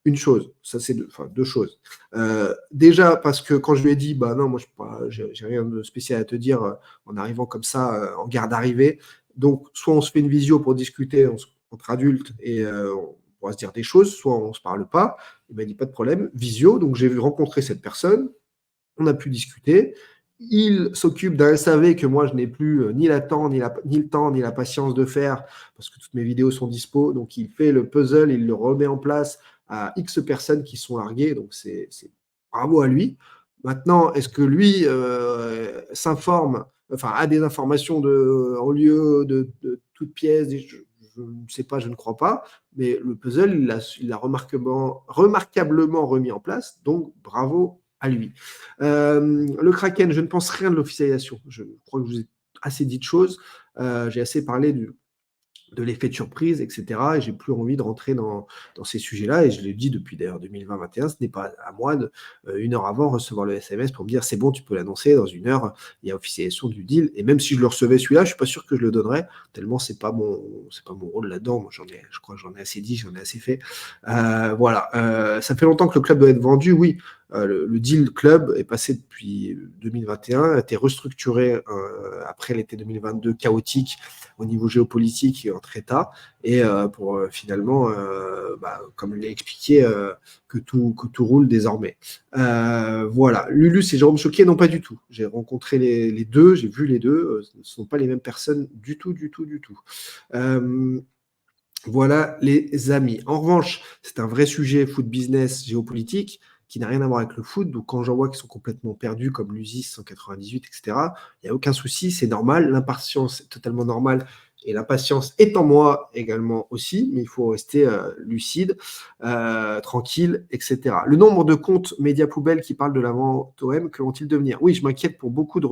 Speaker 2: Une chose, ça c'est deux choses. Déjà parce que quand je lui ai dit, bah non, moi j'ai rien de spécial à te dire en arrivant comme ça en gare d'arrivée, donc soit on se fait une visio pour discuter entre adultes et on pourra se dire des choses, soit on se parle pas. Il m'a dit pas de problème, visio, donc j'ai rencontré cette personne, on a pu discuter. Il s'occupe d'un SAV que moi je n'ai plus ni le temps ni la patience de faire parce que toutes mes vidéos sont dispo, donc il fait le puzzle, il le remet en place à X personnes qui sont larguées, donc c'est bravo à lui. Maintenant, est-ce que lui s'informe, enfin a des informations en lieu de toute pièce, je ne sais pas, je ne crois pas, mais le puzzle, il l'a remarquablement remis en place, donc bravo à lui. Le Kraken, je ne pense rien de l'officialisation. Je crois que je vous ai assez dit de choses. J'ai assez parlé de l'effet de surprise, etc. Et j'ai plus envie de rentrer dans ces sujets-là. Et je l'ai dit depuis d'ailleurs 2020-2021, ce n'est pas à moi une heure avant recevoir le SMS pour me dire c'est bon, tu peux l'annoncer dans une heure. Il y a officialisation du deal. Et même si je le recevais celui-là, je suis pas sûr que je le donnerais tellement c'est pas mon rôle là-dedans. Moi, je crois que j'en ai assez dit, j'en ai assez fait. Voilà. Ça fait longtemps que le club doit être vendu. Oui. Le deal club est passé depuis 2021, a été restructuré après l'été 2022 chaotique au niveau géopolitique et entre États, et pour finalement, comme je l'ai expliqué, que tout roule désormais. Voilà. Lulu et Jérôme Choquet, non pas du tout. J'ai rencontré les deux, j'ai vu les deux, ce ne sont pas les mêmes personnes du tout. Voilà les amis. En revanche, c'est un vrai sujet foot business géopolitique qui n'a rien à voir avec le foot. Donc quand j'en vois qui sont complètement perdus, comme l'USIS 198, etc., il n'y a aucun souci, c'est normal. L'impatience est totalement normale. Et l'impatience est en moi également aussi, mais il faut rester lucide, tranquille, etc. Le nombre de comptes médias poubelles qui parlent de la vente OM, que vont-ils devenir? Oui, je m'inquiète pour beaucoup de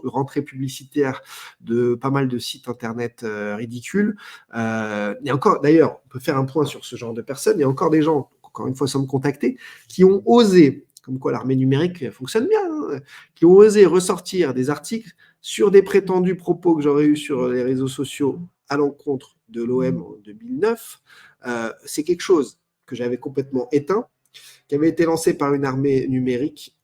Speaker 2: rentrées publicitaires de pas mal de sites internet ridicules. Il y a encore, d'ailleurs, on peut faire un point sur ce genre de personnes. Il y a encore des gens, encore une fois, sans me contacter, qui ont osé, comme quoi l'armée numérique fonctionne bien, hein, qui ont osé ressortir des articles sur des prétendus propos que j'aurais eus sur les réseaux sociaux à l'encontre de l'OM en 2009. C'est quelque chose que j'avais complètement éteint, qui avait été lancé par une armée numérique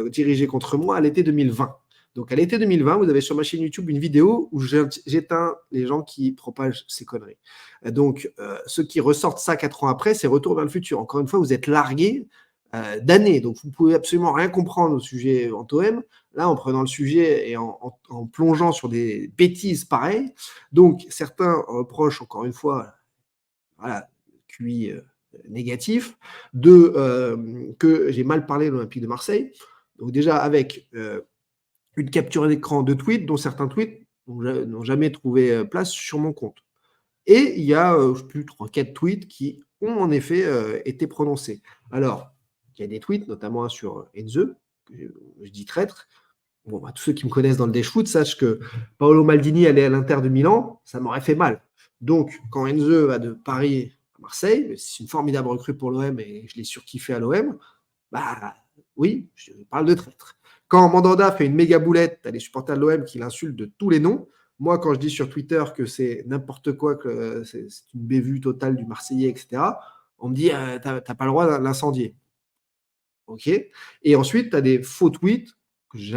Speaker 2: dirigée contre moi à l'été 2020. Donc, à l'été 2020, vous avez sur ma chaîne YouTube une vidéo où j'éteins les gens qui propagent ces conneries. Donc, ceux qui ressortent ça 4 ans après, c'est retour vers le futur. Encore une fois, vous êtes largués d'années. Donc, vous ne pouvez absolument rien comprendre au sujet Antoem. Là, en prenant le sujet et en plongeant sur des bêtises pareilles. Donc, certains reprochent, encore une fois, voilà, QI négatif, que j'ai mal parlé de l'Olympique de Marseille. Donc, déjà, avec une capture d'écran de tweets, dont certains tweets n'ont jamais trouvé place sur mon compte. Et il y a, je sais plus, 3-4 tweets qui ont en effet été prononcés. Alors, il y a des tweets, notamment un sur Enze, que je dis traître. Bon, bah, tous ceux qui me connaissent dans le Dash Foot sachent que Paolo Maldini allait à l'Inter de Milan, ça m'aurait fait mal. Donc, quand Enze va de Paris à Marseille, c'est une formidable recrue pour l'OM et je l'ai surkiffé à l'OM, bah oui, je parle de traître. Quand Mandanda fait une méga boulette, t'as les supporters de l'OM qui l'insultent de tous les noms. Moi, quand je dis sur Twitter que c'est n'importe quoi, que c'est une bévue totale du Marseillais, etc., on me dit t'as pas le droit de l'incendier. Ok. Et ensuite, tu as des faux tweets que j'ai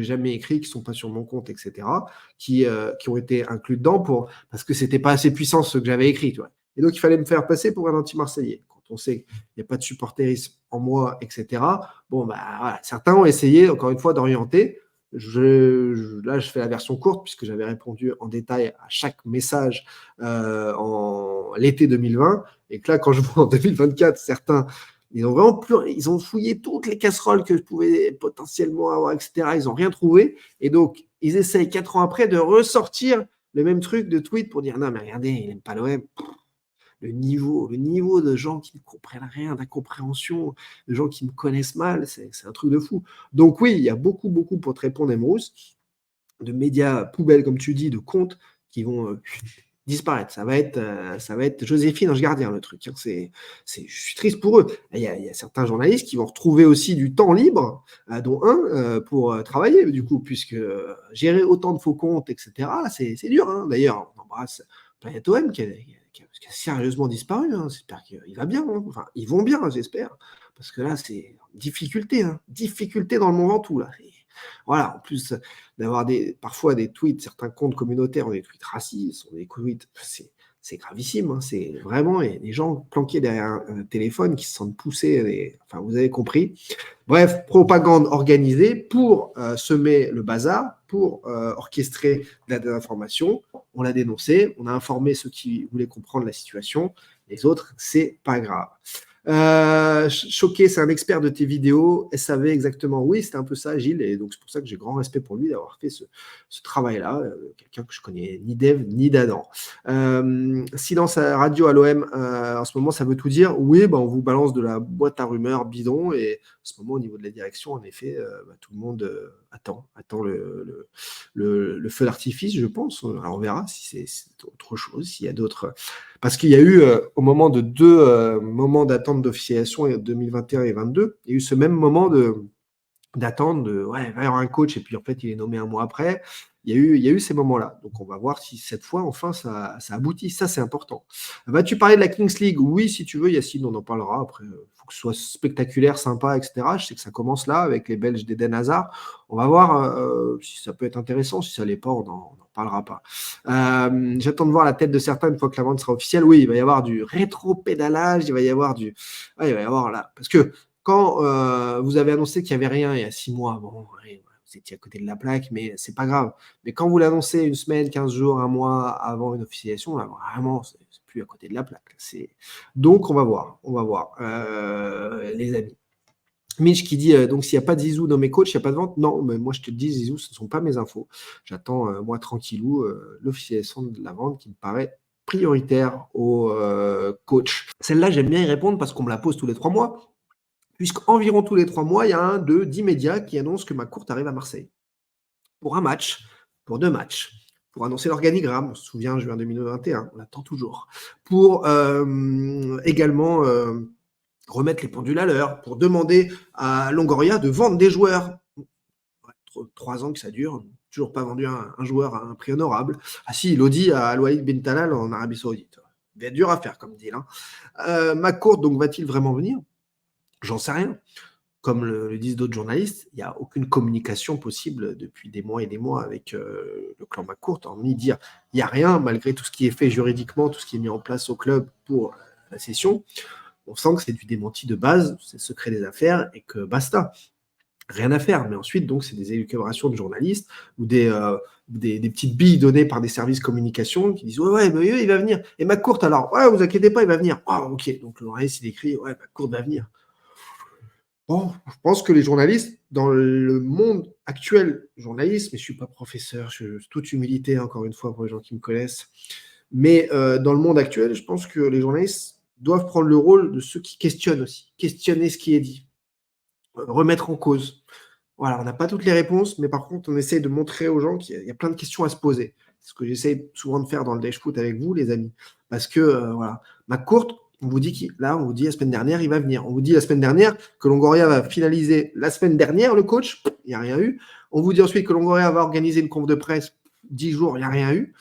Speaker 2: jamais écrits, qui ne sont pas sur mon compte, etc., qui ont été inclus dedans parce que c'était pas assez puissant ce que j'avais écrit. Tu vois. Et donc, il fallait me faire passer pour un anti-marseillais. Quand on sait qu'il n'y a pas de supporterisme en moi, etc., bon, bah, voilà. Certains ont essayé, encore une fois, d'orienter. Là, je fais la version courte, puisque j'avais répondu en détail à chaque message en l'été 2020. Et que là, quand je vois en 2024, certains. Ils ont vraiment ils ont fouillé toutes les casseroles que je pouvais potentiellement avoir, etc. Ils n'ont rien trouvé. Et donc, ils essayent 4 ans après de ressortir le même truc de tweet pour dire non, mais regardez, il n'aime pas l'OM. Le niveau de gens qui ne comprennent rien, d'incompréhension, de gens qui me connaissent mal, c'est un truc de fou. Donc, oui, il y a beaucoup, pour te répondre, Emrous, de médias poubelles, comme tu dis, de comptes qui vont disparaître. Ça va être Joséphine Ange Gardien, le truc. Je suis triste pour eux. Il y a certains journalistes qui vont retrouver aussi du temps libre, dont un pour travailler, du coup, puisque gérer autant de faux comptes, etc., c'est dur. Hein. D'ailleurs, on embrasse Planète OM qui a sérieusement disparu. Hein. J'espère qu'il va bien. Hein. Enfin, ils vont bien, j'espère. Parce que là, c'est difficulté. Hein. Difficulté dans le Mont Ventoux, là. Voilà, en plus d'avoir parfois des tweets, certains comptes communautaires ont des tweets racistes, ont des tweets, c'est gravissime, hein, c'est vraiment des gens planqués derrière un téléphone qui se sentent poussés, enfin vous avez compris. Bref, propagande organisée pour semer le bazar, pour orchestrer de la désinformation. On l'a dénoncé, on a informé ceux qui voulaient comprendre la situation, les autres, c'est pas grave. Choqué, c'est un expert de tes vidéos. SAV, exactement. Oui, c'était un peu ça, Gilles. Et donc, c'est pour ça que j'ai grand respect pour lui d'avoir fait ce travail-là. Quelqu'un que je connais ni d'Ève ni d'Adam. Silence à radio à l'OM, en ce moment, ça veut tout dire. Oui, on vous balance de la boîte à rumeurs bidon. Et en ce moment, au niveau de la direction, en effet, tout le monde attend le feu d'artifice, je pense. Alors, on verra si c'est autre chose, s'il y a d'autres. Parce qu'il y a eu, au moment de 2 moments d'attente d'officialisation, 2021 et 2022, il y a eu ce même moment d'attente il va y avoir un coach, et puis en fait, il est nommé un mois après. Il y a eu ces moments-là. Donc, on va voir si cette fois, enfin, ça aboutit. Ça, c'est important. Vas-tu parler de la Kings League? Oui, si tu veux, Yacine, on en parlera. Après, il faut que ce soit spectaculaire, sympa, etc. Je sais que ça commence là, avec les Belges d'Eden Hazard. On va voir si ça peut être intéressant. Si ça ne l'est pas, on n'en parlera pas. J'attends de voir la tête de certains une fois que la vente sera officielle. Oui, il va y avoir du rétro-pédalage. Il va y avoir là. Parce que quand vous avez annoncé qu'il n'y avait rien il y a 6 mois, bon, vous étiez à côté de la plaque, mais c'est pas grave. Mais quand vous l'annoncez 1 semaine, 15 jours, 1 mois avant une officialisation, là, vraiment, c'est plus à côté de la plaque. Donc, on va voir, les amis. Mitch qui dit, donc s'il n'y a pas de Zizou dans mes coachs, il n'y a pas de vente. Non, mais moi je te le dis, Zizou, ce ne sont pas mes infos. J'attends, moi, tranquillou, l'officialisation de la vente qui me paraît prioritaire au coach. Celle-là, j'aime bien y répondre parce qu'on me la pose tous les 3 mois. Puisqu'environ tous les 3 mois, il y a un de 10 médias qui annoncent que Macourt arrive à Marseille. Pour un match, pour 2 matchs, pour annoncer l'organigramme, on se souvient, juin 2021, on attend toujours, pour également remettre les pendules à l'heure, pour demander à Longoria de vendre des joueurs. 3 ans que ça dure, toujours pas vendu un joueur à un prix honorable. Ah si, il dit à Al-Walid bin Talal en Arabie Saoudite. Il va être dur à faire comme deal. Macourt, donc, va-t-il vraiment venir ? J'en sais rien. comme le disent d'autres journalistes, il n'y a aucune communication possible depuis des mois et des mois avec le clan McCourt, hormis dire il n'y a rien, malgré tout ce qui est fait juridiquement, tout ce qui est mis en place au club pour la session. On sent que c'est du démenti de base, c'est le secret des affaires et que basta. Rien à faire. Mais ensuite, donc, c'est des élucubrations de journalistes ou des petites billes données par des services communication qui disent ouais, mais il va venir. Et McCourt, alors, ouais, vous inquiétez pas, il va venir. Ah, ok. Donc, le journaliste, il écrit ouais, McCourt va venir. Bon, je pense que les journalistes, dans le monde actuel, journaliste, mais je ne suis pas professeur, toute humilité, encore une fois, pour les gens qui me connaissent, mais dans le monde actuel, je pense que les journalistes doivent prendre le rôle de ceux qui questionnent aussi, questionner ce qui est dit, remettre en cause. Voilà, on n'a pas toutes les réponses, mais par contre, on essaye de montrer aux gens qu'il y a plein de questions à se poser. C'est ce que j'essaie souvent de faire dans le Dash Foot avec vous, les amis. Parce que, voilà, McCourt, on vous dit la semaine dernière, il va venir. On vous dit la semaine dernière que Longoria va finaliser la semaine dernière, le coach, il n'y a rien eu. On vous dit ensuite que Longoria va organiser une conf de presse 10 jours, il n'y a rien eu.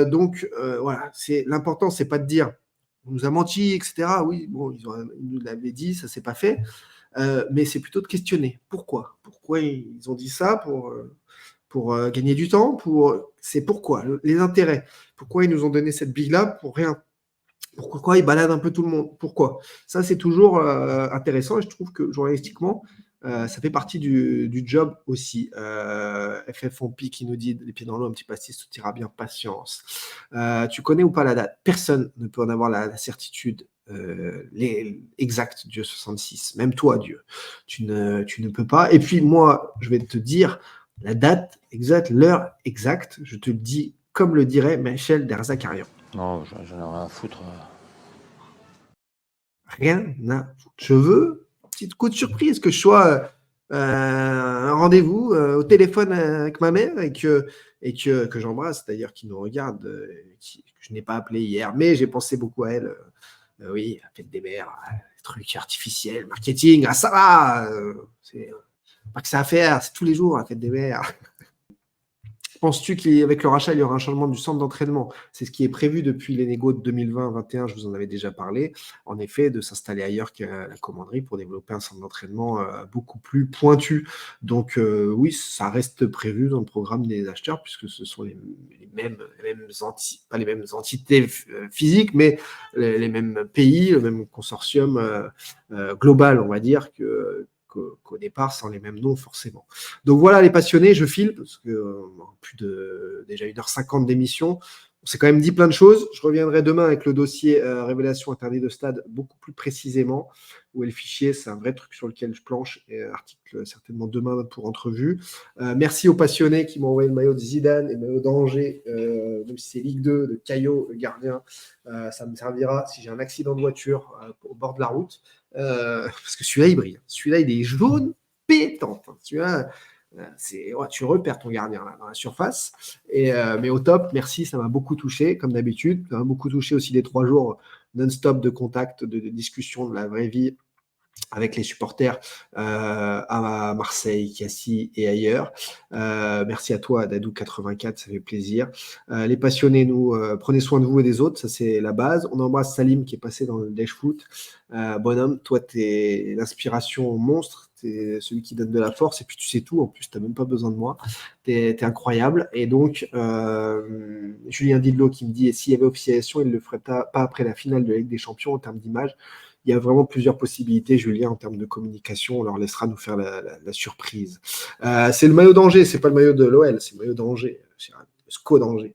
Speaker 2: Donc, voilà, l'important, c'est pas de dire on nous a menti, etc. Oui, bon, ils nous l'avaient dit, ça ne s'est pas fait. Mais c'est plutôt de questionner. Pourquoi ils ont dit ça pour gagner du temps c'est pourquoi les intérêts. Pourquoi ils nous ont donné cette bille-là pour rien. Pourquoi ils baladent un peu tout le monde. Pourquoi ça, c'est toujours intéressant et je trouve que journalistiquement, ça fait partie du job aussi. FF Ompi qui nous dit les pieds dans l'eau, un petit pastis, tout ira bien, patience. Tu connais ou pas la date? Personne ne peut en avoir la certitude. Exact, Dieu 66, même toi, Dieu, tu ne peux pas. Et puis moi, je vais te dire la date exacte, l'heure exacte, je te le dis comme le dirait Michel Derzakarian.
Speaker 5: Non, j'en ai rien à foutre.
Speaker 2: Rien à foutre. Je veux un petit coup de surprise, que je sois un rendez-vous au téléphone avec ma mère et que j'embrasse d'ailleurs, qui nous regarde, que je n'ai pas appelé hier, mais j'ai pensé beaucoup à elle. Oui, la fête des mères, trucs artificiels, marketing, ça va, c'est pas que ça à faire, c'est tous les jours la fête des mères. Penses-tu qu'avec le rachat, il y aura un changement du centre d'entraînement? C'est ce qui est prévu depuis les négos de 2020-2021, je vous en avais déjà parlé, en effet, de s'installer ailleurs qu'à la commanderie pour développer un centre d'entraînement beaucoup plus pointu. Donc oui, ça reste prévu dans le programme des acheteurs, puisque ce sont les mêmes pas les mêmes entités physiques, mais les mêmes pays, le même consortium global, on va dire, qu'au départ, sans les mêmes noms forcément. Donc voilà les passionnés, je file, parce que plus de déjà 1h50 d'émission. On s'est quand même dit plein de choses. Je reviendrai demain avec le dossier révélation interdit de stade beaucoup plus précisément. Où est le fichier? C'est un vrai truc sur lequel je planche. Et article certainement demain pour entrevue. Merci aux passionnés qui m'ont envoyé le maillot de Zidane et le maillot d'Angers, même si c'est Ligue 2, de Caillot, le gardien. Ça me servira si j'ai un accident de voiture au bord de la route. Parce que celui-là, il brille. Celui-là, il est jaune pétant. Celui-là, tu repères ton gardien là, dans la surface. Mais au top, merci, ça m'a beaucoup touché, comme d'habitude. Ça m'a beaucoup touché aussi les 3 jours non-stop de contact, de discussion de la vraie vie avec les supporters à Marseille, Cassis et ailleurs. Merci à toi, Dadou84, ça fait plaisir. Les passionnés, prenez soin de vous et des autres, ça c'est la base. On embrasse Salim qui est passé dans le Dash Foot. Bonhomme, toi, t'es l'inspiration monstre, t'es celui qui donne de la force et puis tu sais tout, en plus, t'as même pas besoin de moi. T'es incroyable. Et donc, Julien Didlot qui me dit, et s'il y avait officialisation, il ne le ferait pas après la finale de la Ligue des Champions en termes d'image. Il y a vraiment plusieurs possibilités, Julien, en termes de communication. On leur laissera nous faire la surprise. C'est le maillot d'Angers, c'est pas le maillot de l'OL, c'est le maillot d'Angers. Le SCO d'Angers.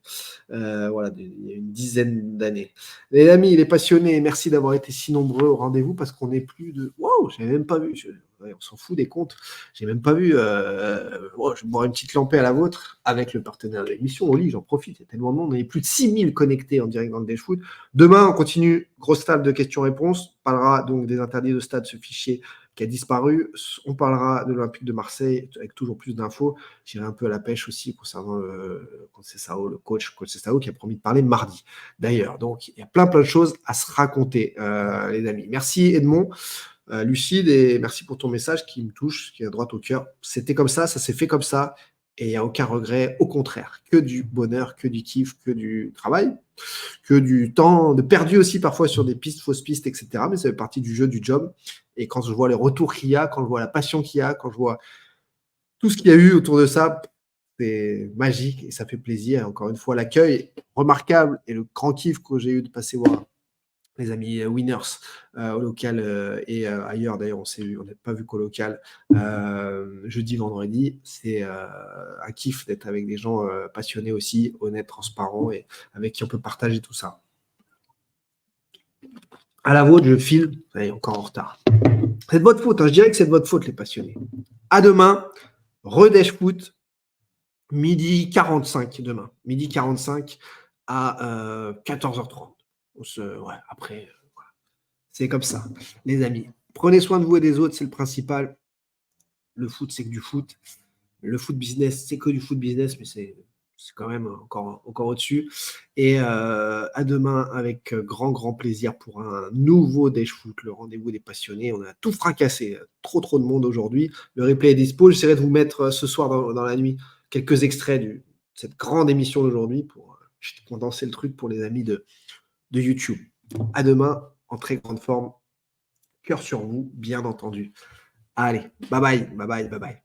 Speaker 2: Voilà, il y a une dizaine d'années. Les amis, les passionnés, merci d'avoir été si nombreux au rendez-vous parce qu'on est plus de... Wow, j'avais même pas vu. On s'en fout des comptes. J'ai même pas vu. Je vais boire une petite lampée à la vôtre avec le partenaire de l'émission. Oli, j'en profite. Il y a tellement de monde. On est plus de 6000 connectés en direct dans le Dash Foot. Demain, on continue. Grosse table de questions-réponses. On parlera donc des interdits de stade, ce fichier qui a disparu. On parlera de l'Olympique de Marseille avec toujours plus d'infos. J'irai un peu à la pêche aussi concernant le coach Conceição qui a promis de parler mardi. D'ailleurs, donc il y a plein de choses à se raconter, les amis. Merci Edmond. Lucide, et merci pour ton message qui me touche, qui est à droite au cœur. C'était comme ça s'est fait comme ça. Et il n'y a aucun regret, au contraire, que du bonheur, que du kiff, que du travail, que du temps de perdu aussi parfois sur des pistes, fausses pistes, etc. Mais ça fait partie du jeu, du job. Et quand je vois les retours qu'il y a, quand je vois la passion qu'il y a, quand je vois tout ce qu'il y a eu autour de ça, c'est magique et ça fait plaisir. Et encore une fois, l'accueil remarquable et le grand kiff que j'ai eu de passer voir les amis Winners au local et ailleurs. D'ailleurs, on n'a pas vu qu'au local jeudi, vendredi. C'est un kiff d'être avec des gens passionnés aussi, honnêtes, transparents et avec qui on peut partager tout ça. À la vôtre, je file. Allez, encore en retard. C'est de votre faute. Je dirais que c'est de votre faute, les passionnés. À demain. Redèche Foot, midi 45 demain. Midi 45 à 14h30. Après, voilà. C'est comme ça, les amis. Prenez soin de vous et des autres, c'est le principal. Le foot, c'est que du foot. Le foot business, c'est que du foot business, mais c'est quand même encore au-dessus. Et à demain avec grand plaisir pour un nouveau Dèche Foot, le rendez-vous des passionnés. On a tout fracassé, trop de monde aujourd'hui. Le replay est dispo. J'essaierai de vous mettre ce soir dans la nuit quelques extraits de cette grande émission d'aujourd'hui pour condenser le truc pour les amis de YouTube. À demain, en très grande forme. Cœur sur vous, bien entendu. Allez, bye bye.